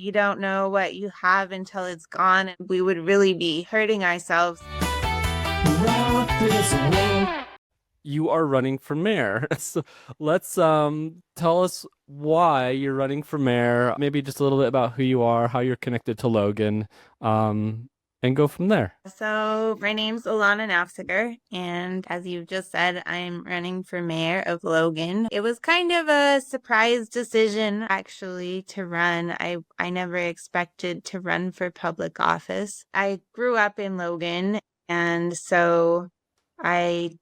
You don't know what you have until it's gone, and we would really be hurting ourselves. You are running for mayor. So let's tell us why you're running for mayor. Maybe just a little bit about who you are, how you're connected to Logan, and go from there. So, my name's Alanna Nafziger, and as you've just said, I'm running for mayor of Logan. It was kind of a surprise decision, actually, to run. I never expected to run for public office. I grew up in Logan, and so I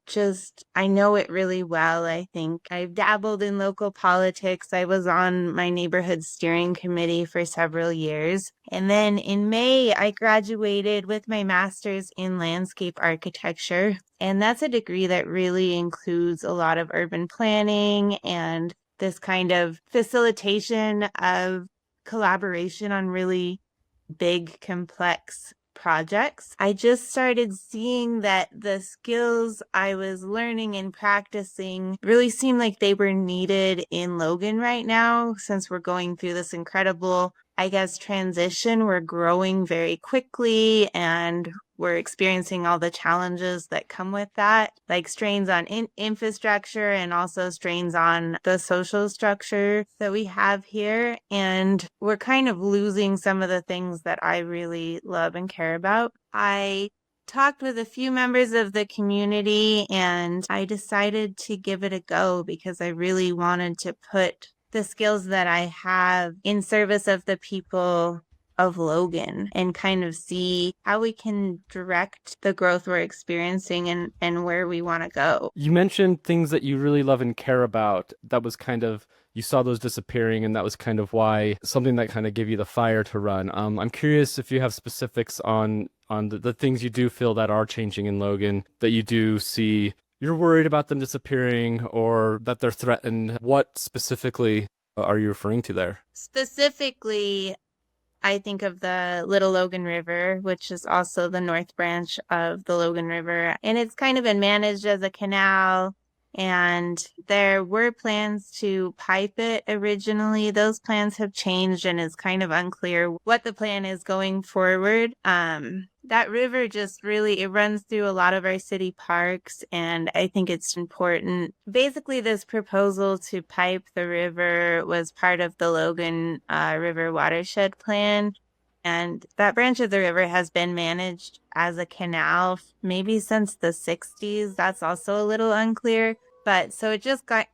know it really well, I think. I've dabbled in local politics. I was on my neighborhood steering committee for several years. And then in May, I graduated with my master's in landscape architecture. And that's a degree that really includes a lot of urban planning and this kind of facilitation of collaboration on really big, complex projects. I just started seeing that the skills I was learning and practicing really seemed like they were needed in Logan right now, since we're going through this incredible, I guess, transition. We're growing very quickly and we're experiencing all the challenges that come with that, like strains on infrastructure and also strains on the social structure that we have here. And we're kind of losing some of the things that I really love and care about. I talked with a few members of the community and I decided to give it a go because I really wanted to put the skills that I have in service of the people of Logan and kind of see how we can direct the growth we're experiencing and where we want to go. You mentioned things that you really love and care about. That was kind of, you saw those disappearing, and that was kind of why something that kind of gave you the fire to run. I'm curious if you have specifics on the things you do feel that are changing in Logan, that you do see you're worried about them disappearing or that they're threatened. What specifically are you referring to there? Specifically, I think of the Little Logan River, which is also the north branch of the Logan River. And it's kind of been managed as a canal. And there were plans to pipe it originally. Those plans have changed and it's kind of unclear what the plan is going forward. That river just really, it runs through a lot of our city parks, and I think it's important. Basically, this proposal to pipe the river was part of the Logan River watershed plan. And that branch of the river has been managed as a canal maybe since the 60s. That's also a little unclear. But so it just got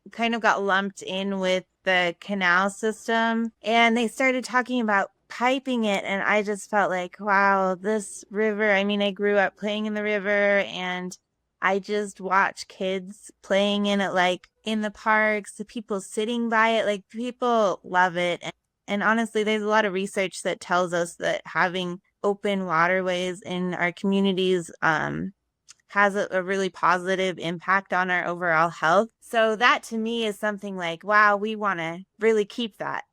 lumped in with the canal system. And they started talking about piping it. And I just felt like, wow, this river. I mean, I grew up playing in the river and I just watch kids playing in it, like in the parks, the people sitting by it, like people love it. And honestly, there's a lot of research that tells us that having open waterways in our communities has a really positive impact on our overall health. So that to me is something like, wow, we want to really keep that.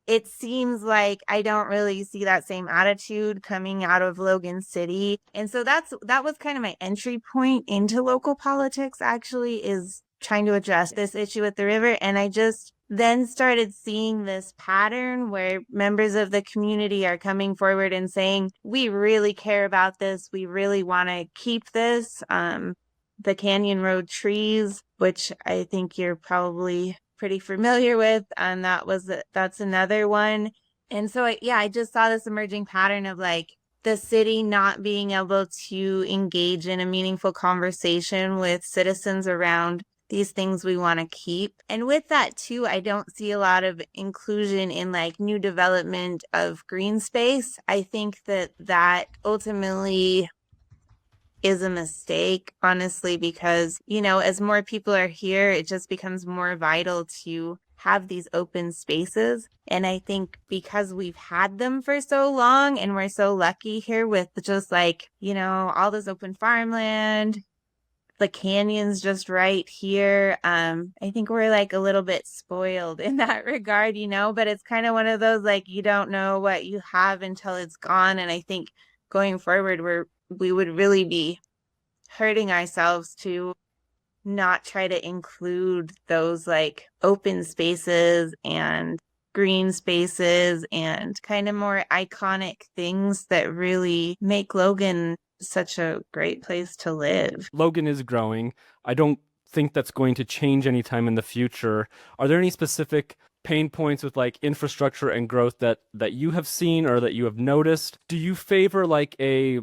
It seems like I don't really see that same attitude coming out of Logan City. And so that was kind of my entry point into local politics, actually, is trying to address this issue with the river. And I just then started seeing this pattern where members of the community are coming forward and saying, we really care about this. We really want to keep this. The Canyon Road trees, which I think you're probably pretty familiar with, and that's another one. And so I just saw this emerging pattern of like the city not being able to engage in a meaningful conversation with citizens around these things we want to keep. And with that too, I don't see a lot of inclusion in like new development of green space. I think that ultimately is a mistake, honestly, because, as more people are here, it just becomes more vital to have these open spaces. And I think because we've had them for so long and we're so lucky here with just like, all this open farmland, the canyon's just right here. I think we're like a little bit spoiled in that regard, but it's kind of one of those like you don't know what you have until it's gone. And I think going forward, we would really be hurting ourselves to not try to include those like open spaces and green spaces and kind of more iconic things that really make Logan such a great place to live. Logan is growing. I don't think that's going to change anytime in the future. Are there any specific pain points with like infrastructure and growth that you have seen or that you have noticed? Do you favor like a,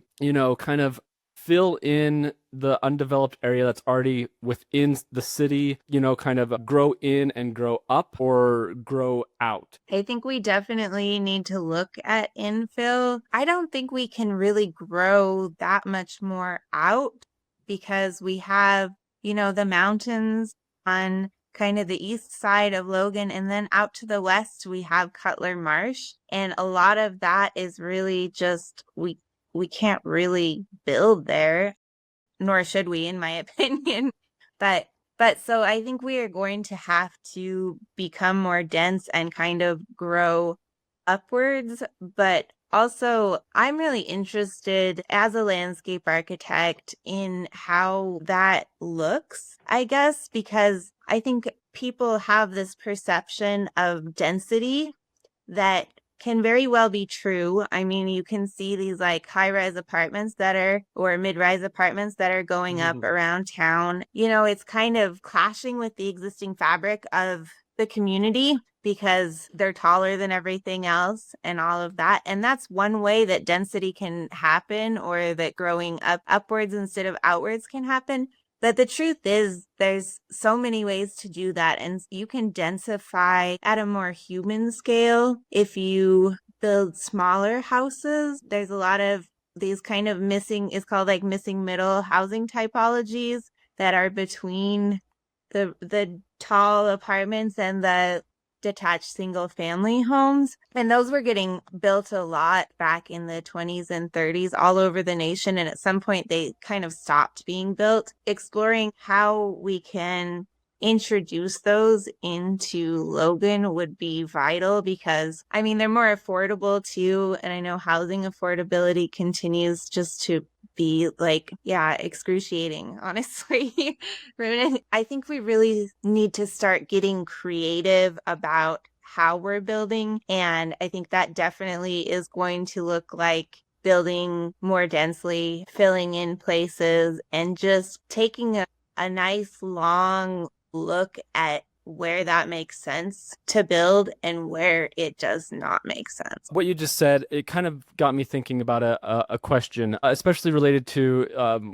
kind of fill in the undeveloped area that's already within the city, kind of grow in and grow up or grow out? I think we definitely need to look at infill. I don't think we can really grow that much more out because we have, the mountains on kind of the east side of Logan, and then out to the west we have Cutler Marsh, and a lot of that is really just we can't really build there, nor should we, in my opinion. But so I think we are going to have to become more dense and kind of grow upwards. But also, I'm really interested as a landscape architect in how that looks, I guess, because I think people have this perception of density that can very well be true. I mean, you can see these like high-rise apartments or mid-rise apartments that are going up around town. It's kind of clashing with the existing fabric of the community because they're taller than everything else and all of that. And that's one way that density can happen, or that growing upwards instead of outwards can happen. But the truth is, there's so many ways to do that, and you can densify at a more human scale if you build smaller houses. There's a lot of these kind of it's called like missing middle housing typologies that are between the tall apartments and the detached single family homes. And those were getting built a lot back in the 20s and 30s all over the nation. And at some point they kind of stopped being built. Exploring how we can introduce those into Logan would be vital because, I mean, they're more affordable too. And I know housing affordability continues just to be like, yeah, excruciating, honestly. I think we really need to start getting creative about how we're building. And I think that definitely is going to look like building more densely, filling in places, and just taking a nice long look at where that makes sense to build and where it does not make sense. What you just said, it kind of got me thinking about a question, especially related to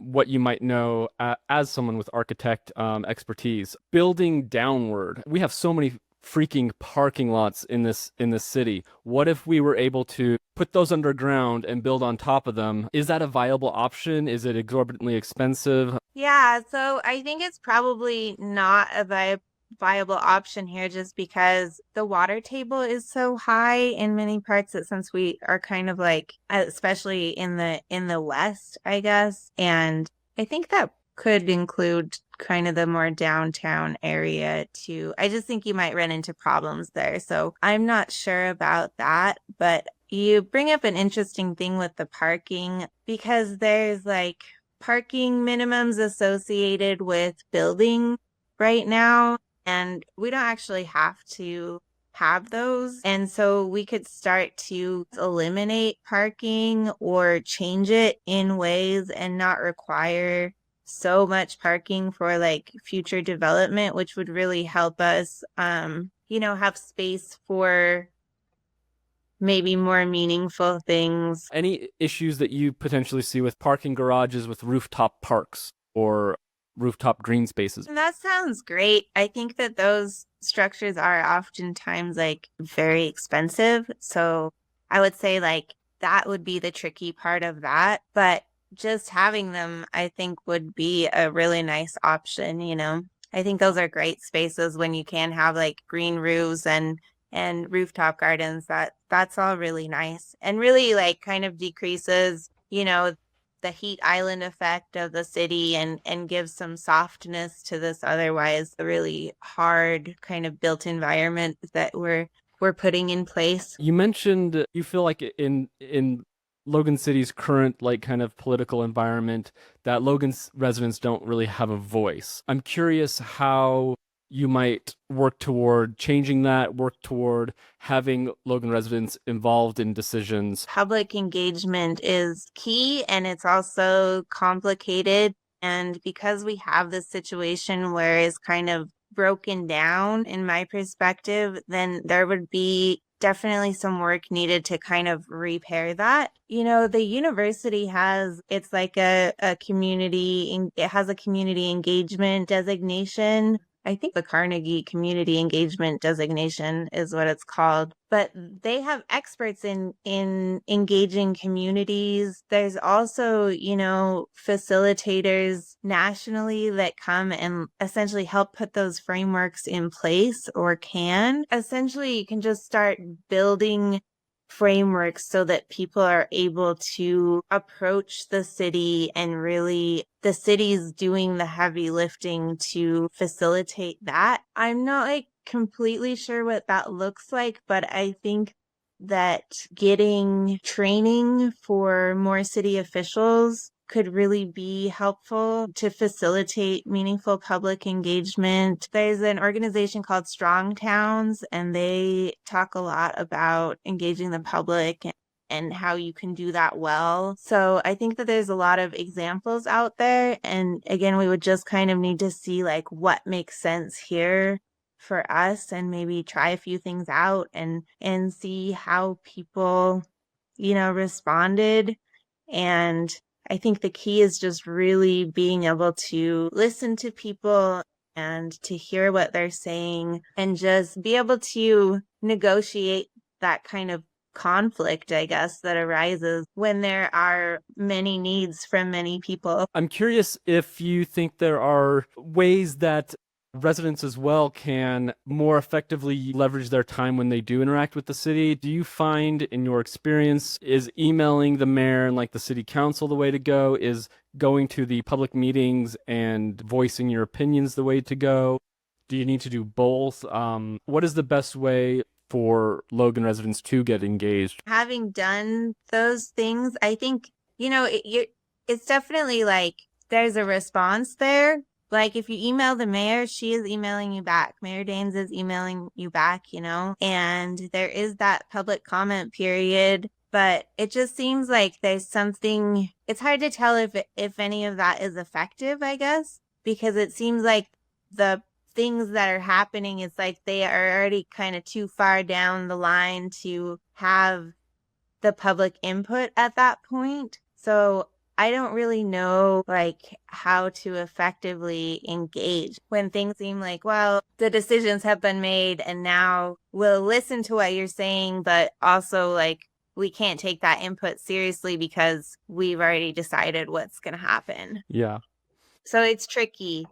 what you might know as someone with architect expertise. Building downward, we have so many freaking parking lots in this city. What if we were able to put those underground and build on top of them? Is that a viable option? Is it exorbitantly expensive? Yeah, so I think it's probably not a viable option here just because the water table is so high in many parts that, since we are kind of like, especially in the west, I guess, and I think that could include kind of the more downtown area too. I just think you might run into problems there. So I'm not sure about that, but you bring up an interesting thing with the parking, because there's like parking minimums associated with building right now, and we don't actually have to have those. And so we could start to eliminate parking or change it in ways and not require so much parking for like future development, which would really help us, have space for maybe more meaningful things. Any issues that you potentially see with parking garages with rooftop parks or rooftop green spaces? That sounds great. I think that those structures are oftentimes like very expensive. So I would say like that would be the tricky part of that. But just having them, I think, would be a really nice option. I think those are great spaces when you can have like green roofs and rooftop gardens. That's all really nice and really like kind of decreases, the heat island effect of the city, and gives some softness to this otherwise really hard kind of built environment that we're putting in place. You mentioned you feel like in Logan City's current like kind of political environment that Logan's residents don't really have a voice. I'm curious how you might work toward changing that, work toward having Logan residents involved in decisions? Public engagement is key and it's also complicated. And because we have this situation where it's kind of broken down, in my perspective, then there would be definitely some work needed to kind of repair that. The university it's like a community, it has a community engagement designation. I think the Carnegie Community Engagement Designation is what it's called. But they have experts in engaging communities. There's also, facilitators nationally that come and essentially help put those frameworks in place or can. Essentially, you can just start building frameworks so that people are able to approach the city and really the city's doing the heavy lifting to facilitate that. I'm not like completely sure what that looks like, but I think that getting training for more city officials could really be helpful to facilitate meaningful public engagement. There's an organization called Strong Towns, and they talk a lot about engaging the public and how you can do that well. So I think that there's a lot of examples out there. And again, we would just kind of need to see like what makes sense here for us and maybe try a few things out and see how people, responded. And I think the key is just really being able to listen to people and to hear what they're saying and just be able to negotiate that kind of conflict, I guess, that arises when there are many needs from many people. I'm curious if you think there are ways that residents as well can more effectively leverage their time when they do interact with the city. Do you find, in your experience, is emailing the mayor and like the city council the way to go? Is going to the public meetings and voicing your opinions the way to go? Do you need to do both? What is the best way for Logan residents to get engaged? Having done those things, I think, it's definitely like there's a response there. Like if you email the mayor, she is emailing you back. Mayor Daines is emailing you back, and there is that public comment period. But it just seems like there's something, it's hard to tell if any of that is effective, I guess, because it seems like the things that are happening, it's like they are already kind of too far down the line to have the public input at that point. So I don't really know like how to effectively engage when things seem like, well, the decisions have been made and now we'll listen to what you're saying, but also like we can't take that input seriously because we've already decided what's going to happen. Yeah. So it's tricky.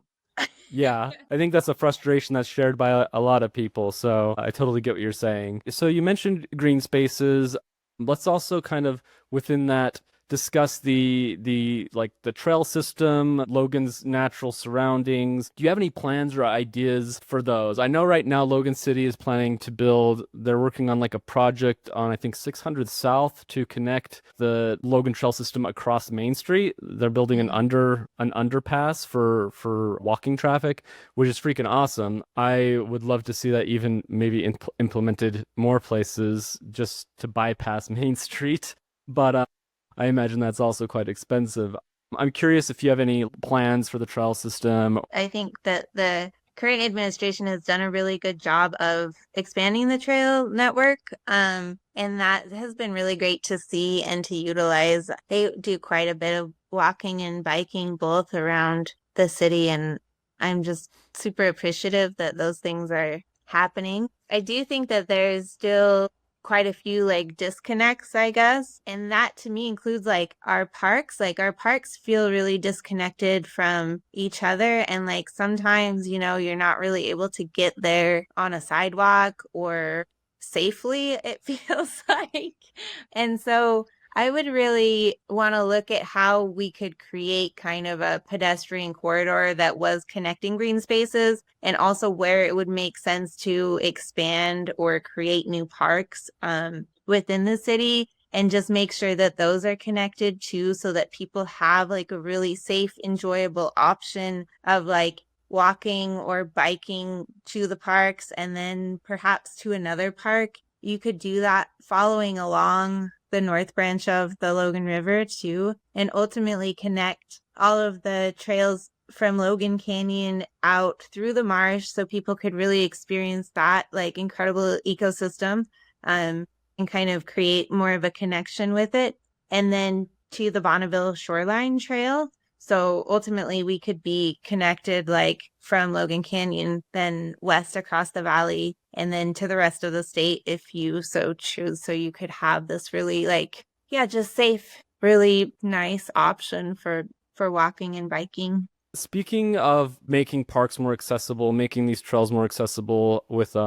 Yeah, I think that's a frustration that's shared by a lot of people. So I totally get what you're saying. So you mentioned green spaces. Let's also kind of within that discuss the like the trail system, Logan's natural surroundings. Do you have any plans or ideas for those? I know right now Logan City is planning to build, they're working on like a project on I think 600 South to connect the Logan trail system across Main Street. They're building an underpass for walking traffic, which is freaking awesome. I would love to see that even maybe implemented more places just to bypass Main Street. But I imagine that's also quite expensive. I'm curious if you have any plans for the trail system. I think that the current administration has done a really good job of expanding the trail network. And that has been really great to see and to utilize. They do quite a bit of walking and biking both around the city. And I'm just super appreciative that those things are happening. I do think that there's still quite a few like disconnects, I guess. And that to me includes like our parks. Like our parks feel really disconnected from each other. And like sometimes, you're not really able to get there on a sidewalk or safely, it feels like. And so I would really want to look at how we could create kind of a pedestrian corridor that was connecting green spaces and also where it would make sense to expand or create new parks within the city and just make sure that those are connected too so that people have like a really safe, enjoyable option of like walking or biking to the parks and then perhaps to another park. You could do that following along the north branch of the Logan River too, and ultimately connect all of the trails from Logan Canyon out through the marsh so people could really experience that like incredible ecosystem, and kind of create more of a connection with it. And then to the Bonneville Shoreline Trail. So ultimately, we could be connected like from Logan Canyon, then west across the valley, and then to the rest of the state if you so choose. So you could have this really like, yeah, just safe, really nice option for walking and biking. Speaking of making parks more accessible, making these trails more accessible with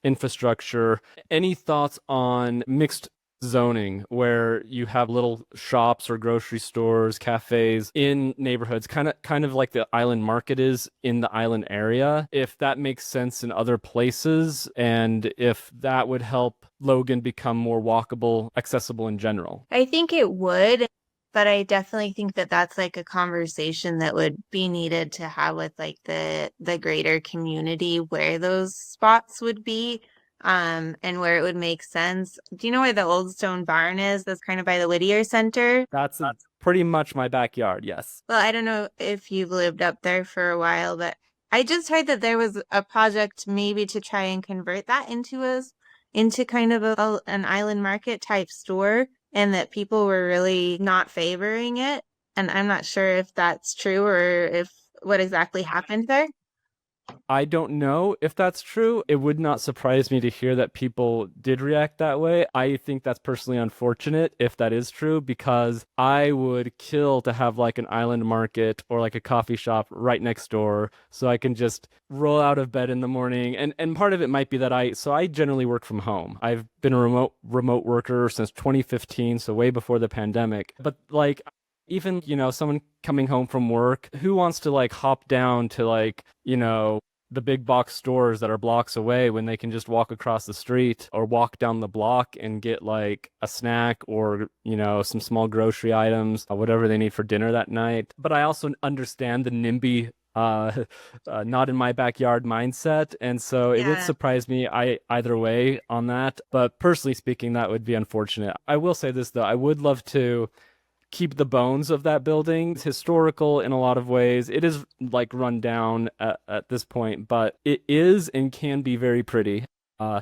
infrastructure, any thoughts on mixed zoning where you have little shops or grocery stores, cafes in neighborhoods, kind of like the island market is in the island area, if that makes sense in other places and if that would help Logan become more walkable, accessible in general? I think it would, but I definitely think that that's like a conversation that would be needed to have with like the greater community where those spots would be, and where it would make sense. Do you know where the Old Stone Barn is? That's kind of by the Whittier Center. That's pretty much my backyard, yes. Well, I don't know if you've lived up there for a while, but I just heard that there was a project maybe to try and convert that into kind of an island market type store, and that people were really not favoring it. And I'm not sure if that's true or if what exactly happened there. I don't know if that's true. It would not surprise me to hear that people did react that way. I think that's personally unfortunate if that is true because I would kill to have like an island market or like a coffee shop right next door so I can just roll out of bed in the morning. And part of it might be that I generally work from home. I've been a remote worker since 2015, so way before the pandemic. But like even, someone coming home from work, who wants to like hop down to like, the big box stores that are blocks away when they can just walk across the street or walk down the block and get like a snack or, some small grocery items, whatever they need for dinner that night. But I also understand the NIMBY not in my backyard mindset, and so it would Yeah. surprise me either way on that. But personally speaking, that would be unfortunate. I will say this though, I would love to keep the bones of that building. It's historical in a lot of ways. It is like run down at this point, but it is and can be very pretty.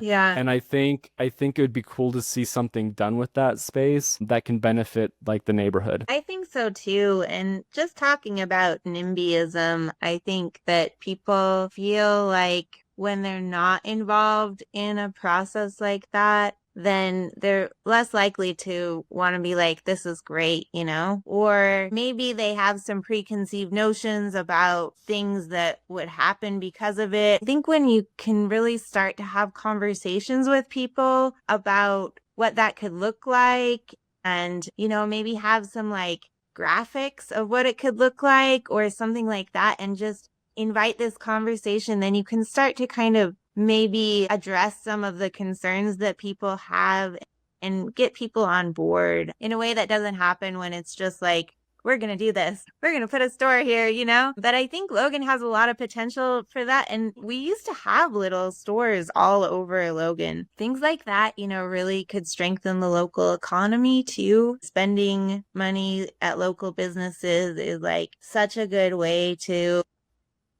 Yeah. And I think it would be cool to see something done with that space that can benefit like the neighborhood. I think so too. And just talking about NIMBYism, I think that people feel like when they're not involved in a process like that, then they're less likely to want to be like, this is great, you know? Or maybe they have some preconceived notions about things that would happen because of it. I think when you can really start to have conversations with people about what that could look like and, maybe have some like graphics of what it could look like or something like that and just invite this conversation, then you can start to kind of maybe address some of the concerns that people have and get people on board in a way that doesn't happen when it's just like, we're going to do this. We're going to put a store here, you know? But I think Logan has a lot of potential for that. And we used to have little stores all over Logan. Things like that, really could strengthen the local economy too. Spending money at local businesses is like such a good way to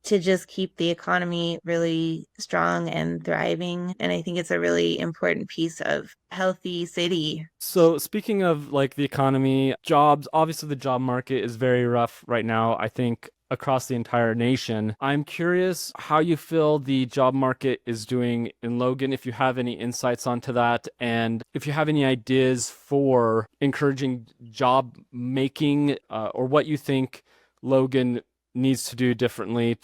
just keep the economy really strong and thriving. And I think it's a really important piece of healthy city. So speaking of like the economy, jobs, obviously the job market is very rough right now, I think across the entire nation. I'm curious how you feel the job market is doing in Logan, if you have any insights onto that, and if you have any ideas for encouraging job making, or what you think Logan needs to do differently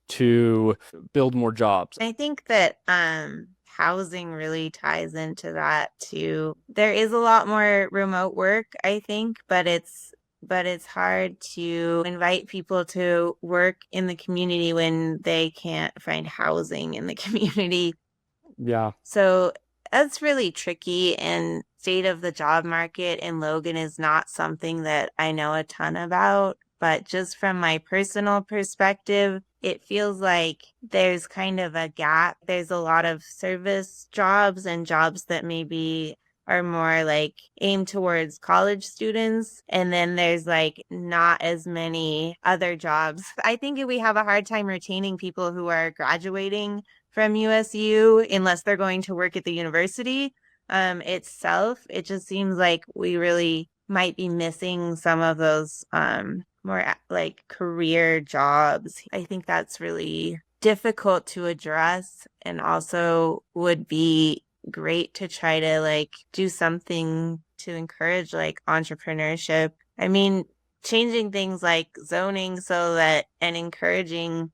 to build more jobs. I think that housing really ties into that too. There is a lot more remote work, I think, but it's hard to invite people to work in the community when they can't find housing in the community. Yeah. So that's really tricky, and state of the job market in Logan is not something that I know a ton about, but just from my personal perspective, it feels like there's kind of a gap. There's a lot of service jobs and jobs that maybe are more like aimed towards college students. And then there's like not as many other jobs. I think we have a hard time retaining people who are graduating from USU unless they're going to work at the university itself. It just seems like we really might be missing some of those more like career jobs. I think that's really difficult to address and also would be great to try to like do something to encourage like entrepreneurship. I mean, changing things like zoning so that and encouraging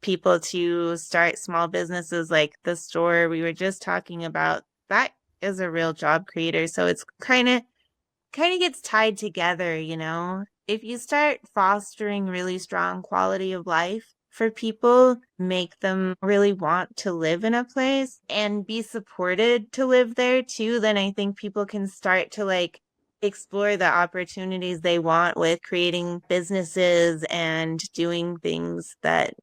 people to start small businesses like the store we were just talking about, that is a real job creator. So it's kind of gets tied together, you know? If you start fostering really strong quality of life for people, make them really want to live in a place and be supported to live there too, then I think people can start to like explore the opportunities they want with creating businesses and doing things that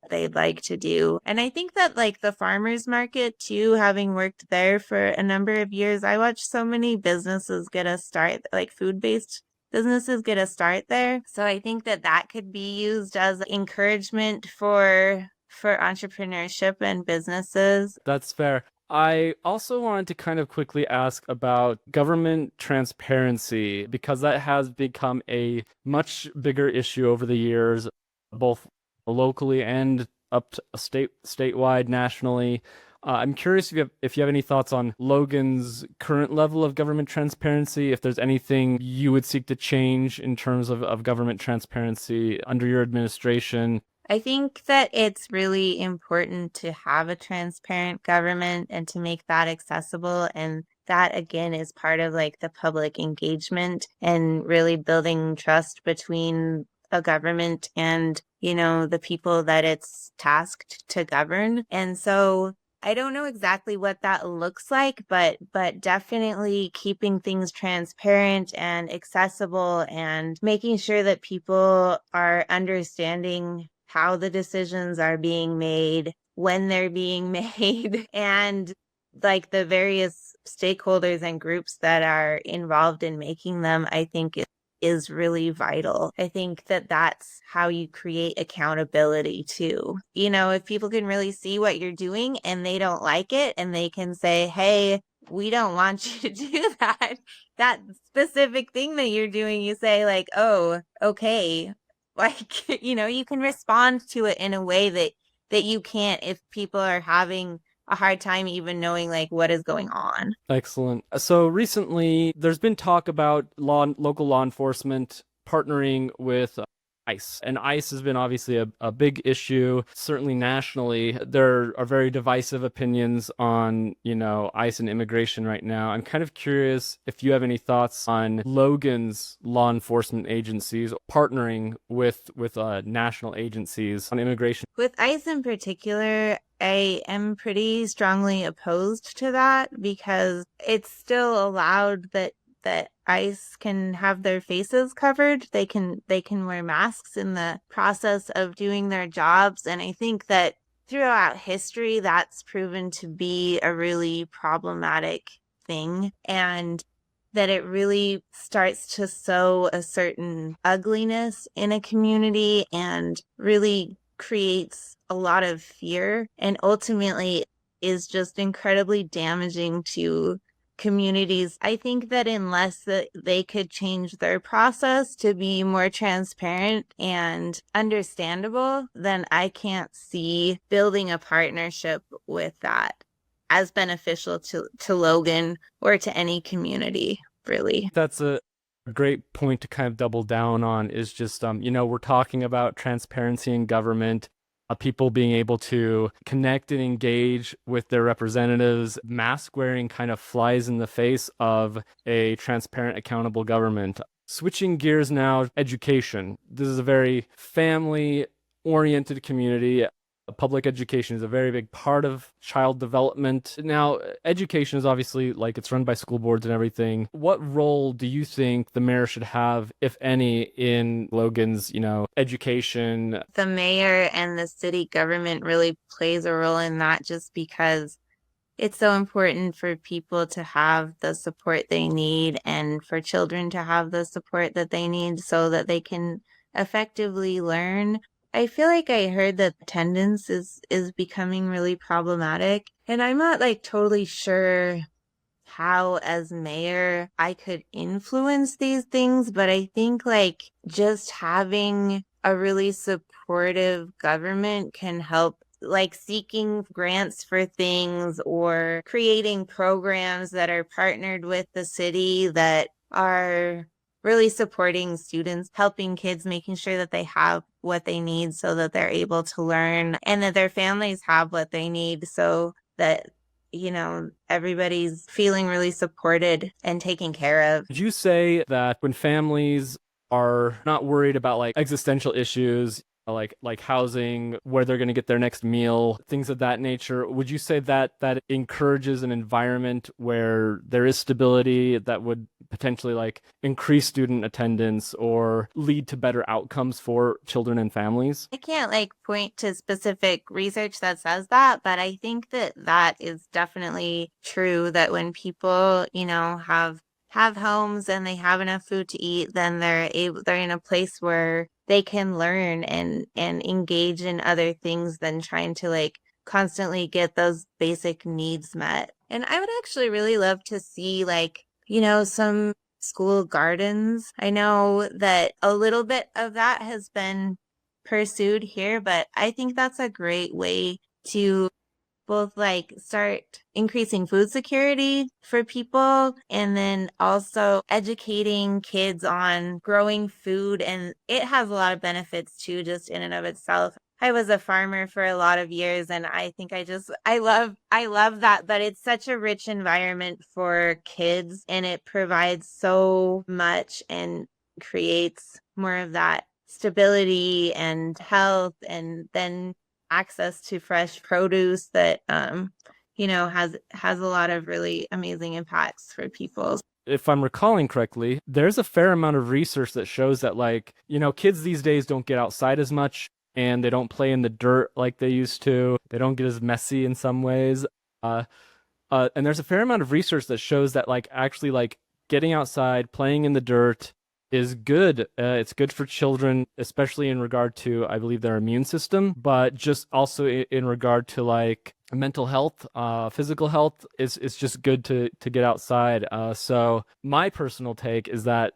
they'd like to do. And I think that like the farmers market too, having worked there for a number of years, I watched so many businesses get a start, like food-based businesses get a start there. So I think that that could be used as encouragement for entrepreneurship and businesses. That's fair. I also wanted to kind of quickly ask about government transparency because that has become a much bigger issue over the years, both locally and up to statewide, nationally. I'm curious if you have any thoughts on Logan's current level of government transparency, if there's anything you would seek to change in terms of government transparency under your administration. I think that it's really important to have a transparent government and to make that accessible. And that again is part of like the public engagement and really building trust between a government and, you know, the people that it's tasked to govern. And so I don't know exactly what that looks like, but definitely keeping things transparent and accessible and making sure that people are understanding how the decisions are being made, when they're being made, and like the various stakeholders and groups that are involved in making them, I think is really vital. I think that that's how you create accountability too. You know, if people can really see what you're doing and they don't like it and they can say, hey, we don't want you to do that. That specific thing that you're doing, you say like, oh, okay. Like, you know, you can respond to it in a way that you can't if people are having a hard time even knowing like what is going on. Excellent. So recently, there's been talk about local law enforcement partnering with ICE. And ICE has been obviously a big issue, certainly nationally. There are very divisive opinions on, ICE and immigration right now. I'm kind of curious if you have any thoughts on Logan's law enforcement agencies partnering with national agencies on immigration. With ICE in particular, I am pretty strongly opposed to that because it's still allowed that ICE can have their faces covered. They can wear masks in the process of doing their jobs. And I think that throughout history, that's proven to be a really problematic thing. And that it really starts to sow a certain ugliness in a community and really creates a lot of fear and ultimately is just incredibly damaging to communities. I think that unless that they could change their process to be more transparent and understandable, then I can't see building a partnership with that as beneficial to Logan or to any community, really. That's a great point to kind of double down on is just, we're talking about transparency in government, people being able to connect and engage with their representatives. Mask wearing kind of flies in the face of a transparent, accountable government. Switching gears now, education. This is a very family oriented community. public education is a very big part of child development. Now, education is obviously like it's run by school boards and everything. What role do you think the mayor should have, if any, in Logan's, education? The mayor and the city government really plays a role in that just because it's so important for people to have the support they need and for children to have the support that they need so that they can effectively learn. I feel like I heard that attendance is becoming really problematic, and I'm not like totally sure how as mayor I could influence these things, but I think like just having a really supportive government can help, like seeking grants for things or creating programs that are partnered with the city that are really supporting students, helping kids, making sure that they have what they need so that they're able to learn and that their families have what they need so that everybody's feeling really supported and taken care of. Would you say that when families are not worried about like existential issues, like housing, where they're going to get their next meal, things of that nature, would you say that that encourages an environment where there is stability that would potentially like increase student attendance or lead to better outcomes for children and families? I can't like point to specific research that says that, but I think that that is definitely true that when people, have homes and they have enough food to eat, then they're in a place where they can learn and engage in other things than trying to like constantly get those basic needs met. And I would actually really love to see like, some school gardens. I know that a little bit of that has been pursued here, but I think that's a great way to both like start increasing food security for people and then also educating kids on growing food. And it has a lot of benefits too, just in and of itself. I was a farmer for a lot of years and I think I love that, but it's such a rich environment for kids and it provides so much and creates more of that stability and health and then access to fresh produce that has a lot of really amazing impacts for people. If I'm recalling correctly, there's a fair amount of research that shows that, like, kids these days don't get outside as much and they don't play in the dirt like they used to. They don't get as messy in some ways. Uh, and there's a fair amount of research that shows that, like, actually, like, getting outside, playing in the dirt is good. It's good for children, especially in regard to, I believe, their immune system, but just also in regard to like mental health, physical health is just good to get outside. So my personal take is that,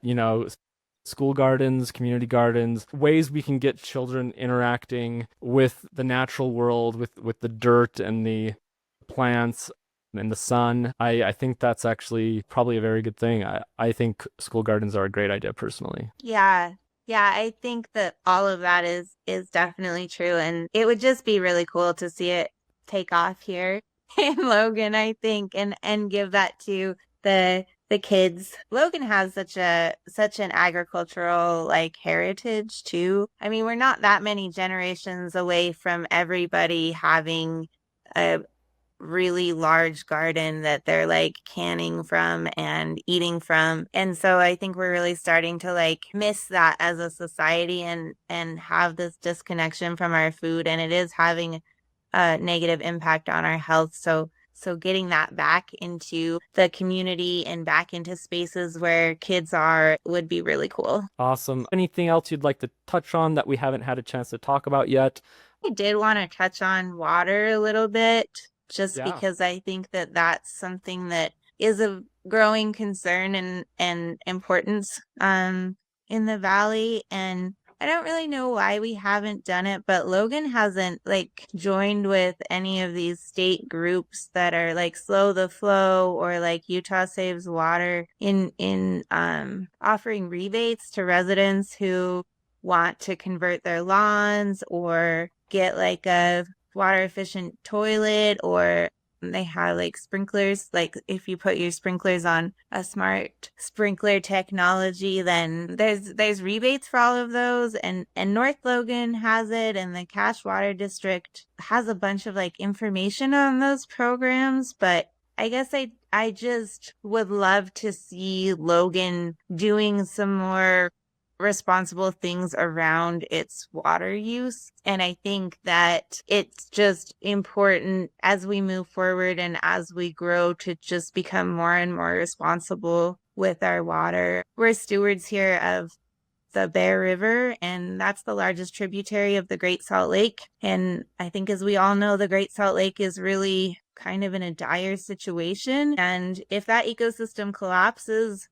school gardens, community gardens, ways we can get children interacting with the natural world, with the dirt and the plants and the sun. I think that's actually probably a very good thing. I think school gardens are a great idea personally. Yeah. Yeah, I think that all of that is definitely true and it would just be really cool to see it take off here in Logan, I think, and give that to the kids. Logan has such an agricultural like heritage too. I mean, we're not that many generations away from everybody having a really large garden that they're like canning from and eating from. And so I think we're really starting to like miss that as a society and have this disconnection from our food and it is having a negative impact on our health. So getting that back into the community and back into spaces where kids are would be really cool. Awesome. Anything else you'd like to touch on that we haven't had a chance to talk about yet? I did want to touch on water a little bit, just Yeah. because I think that that's something that is a growing concern and importance in the valley. And I don't really know why we haven't done it, but Logan hasn't like joined with any of these state groups that are like Slow the Flow or like Utah Saves Water in offering rebates to residents who want to convert their lawns or get like a water efficient toilet or They have like sprinklers, like if you put your sprinklers on a smart sprinkler technology, then there's rebates for all of those. And North Logan has it, and the Cache Water District has a bunch of like information on those programs. But I guess I just would love to see Logan doing some more responsible things around its water use. And I think that it's just important as we move forward and as we grow to just become more and more responsible with our water. We're stewards here of the Bear River, and that's the largest tributary of the Great Salt Lake. And I think, as we all know, the Great Salt Lake is really kind of in a dire situation. And if that ecosystem collapses,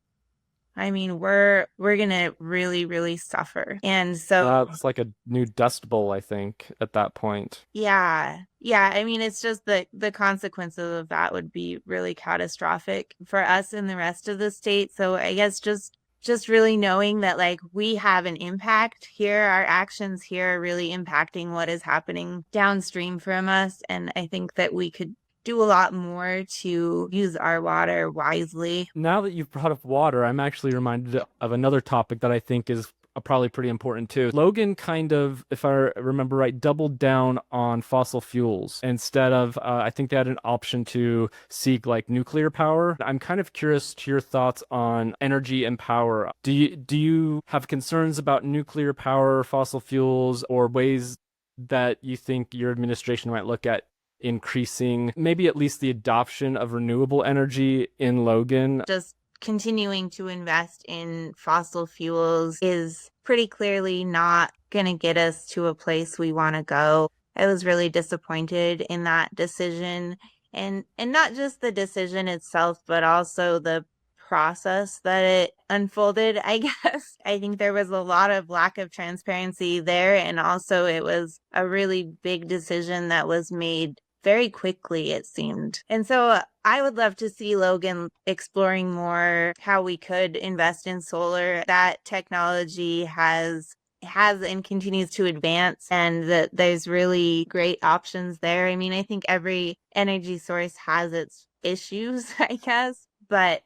I mean, we're gonna really, really suffer. And so, It's like a new Dust Bowl, I think, at that point. yeah. Yeah, I mean, it's just the consequences of that would be really catastrophic for us and the rest of the state. So I guess just really knowing that like we have an impact here, our actions here are really impacting what is happening downstream from us. And I think that we could do a lot more to use our water wisely. Now that you've brought up water, I'm actually reminded of another topic that I think is probably pretty important too. Logan kind of, if I remember right, doubled down on fossil fuels instead of, I think they had an option to seek like nuclear power. I'm kind of curious to your thoughts on energy and power. Do you have concerns about nuclear power, fossil fuels, or ways that you think your administration might look at increasing maybe at least the adoption of renewable energy in Logan? Just continuing to invest in fossil fuels is pretty clearly not going to get us to a place we want to go. I was really disappointed in that decision, and not just the decision itself, but also the process that it unfolded, I guess. I think there was a lot of lack of transparency there, and also it was a really big decision that was made very quickly, it seemed. And so I would love to see Logan exploring more how we could invest in solar. That technology has and continues to advance, and that there's really great options there. I mean, I think every energy source has its issues, I guess, but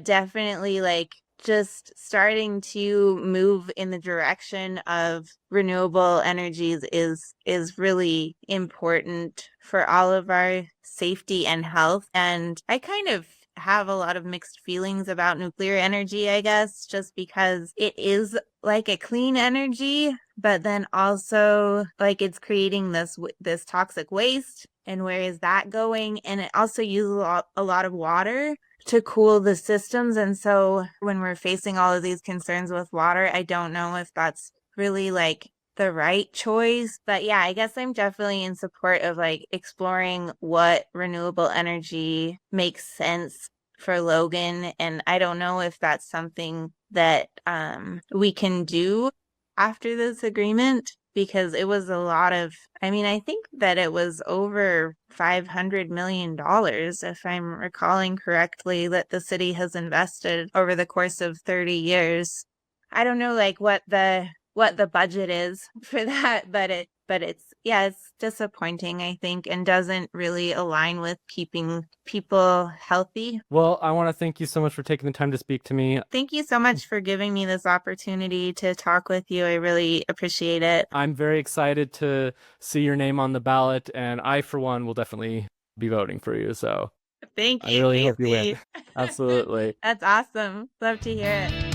definitely like just starting to move in the direction of renewable energies is really important for all of our safety and health. And I kind of have a lot of mixed feelings about nuclear energy, I guess, just because it is like a clean energy, but then also like it's creating this toxic waste. And where is that going? And it also uses a lot of water to cool the systems. And so when we're facing all of these concerns with water, I don't know if that's really like the right choice. But yeah, I guess I'm definitely in support of like exploring what renewable energy makes sense for Logan. And I don't know if that's something that we can do after this agreement, because it was a lot of, I mean, I think that it was over $500 million, if I'm recalling correctly, that the city has invested over the course of 30 years. I don't know like what the budget is for that, but it's disappointing, I think, and doesn't really align with keeping people healthy. Well, I want to thank you so much for taking the time to speak to me. Thank you so much for giving me this opportunity to talk with you. I really appreciate it. I'm very excited to see your name on the ballot, and I, for one, will definitely be voting for you. So Thank I you, really hope you win. Casey. Absolutely. That's awesome. Love to hear it.